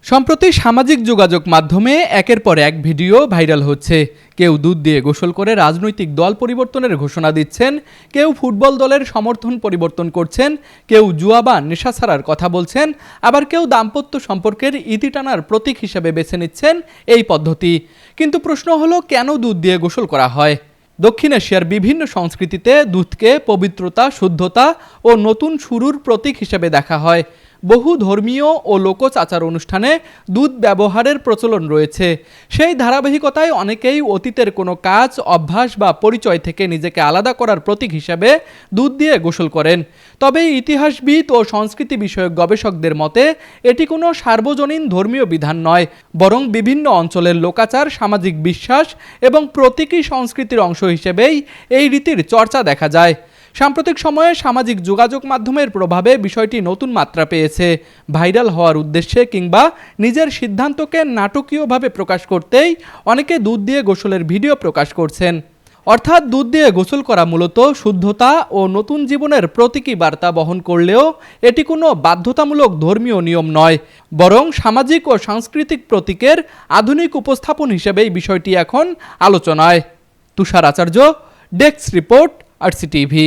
সম্প্রতি সামাজিক যোগাযোগ মাধ্যমে একের পর এক ভিডিও ভাইরাল হচ্ছে। কেউ দুধ দিয়ে গোসল করে রাজনৈতিক দল পরিবর্তনের ঘোষণা দিচ্ছেন, কেউ ফুটবল দলের সমর্থন পরিবর্তন করছেন, কেউ জুয়া বা নেশা ছাড়ার কথা বলছেন, আবার কেউ দাম্পত্য সম্পর্কের ইতি টানার প্রতীক হিসেবে বেছে নিচ্ছেন এই পদ্ধতি। কিন্তু প্রশ্ন হলো, কেন দুধ দিয়ে গোসল করা হয়? দক্ষিণ এশিয়ার বিভিন্ন সংস্কৃতিতে দুধকে পবিত্রতা, শুদ্ধতা ও নতুন শুরুর প্রতীক হিসেবে দেখা হয়। বহু ধর্মীয় ও লোকজ আচার অনুষ্ঠানে দুধ ব্যবহারের প্রচলন রয়েছে। সেই ধারাবাহিকতায় অনেকেই অতীতের কোনো কাজ, অভ্যাস বা পরিচয় থেকে নিজেকে আলাদা করার প্রতীক হিসেবে দুধ দিয়ে গোসল করেন। তবে ইতিহাসবিদ ও সংস্কৃতি বিষয়ক গবেষকদের মতে এটি কোনো সার্বজনীন ধর্মীয় বিধান নয়, বরং বিভিন্ন অঞ্চলের লোকাচার, সামাজিক বিশ্বাস এবং প্রতীকী সংস্কৃতির অংশ হিসেবেই এই রীতির চর্চা দেখা যায়। সাম্প্রতিক সময়ে সামাজিক যোগাযোগ মাধ্যমের প্রভাবে বিষয়টি নতুন মাত্রা পেয়েছে। ভাইরাল হওয়ার উদ্দেশ্যে কিংবা নিজের সিদ্ধান্তকে নাটকীয়ভাবে প্রকাশ করতেই অনেকে দুধ দিয়ে গোসলের ভিডিও প্রকাশ করছেন। অর্থাৎ দুধ দিয়ে গোসল করা মূলত শুদ্ধতা ও নতুন জীবনের প্রতীকী বার্তা বহন করলেও এটি কোনো বাধ্যতামূলক ধর্মীয় নিয়ম নয়, বরং সামাজিক ও সাংস্কৃতিক প্রতীকের আধুনিক উপস্থাপন হিসেবেই বিষয়টি এখন আলোচনায়। তুষার আচার্য, ডেস্ক রিপোর্ট, আরসিটিভি।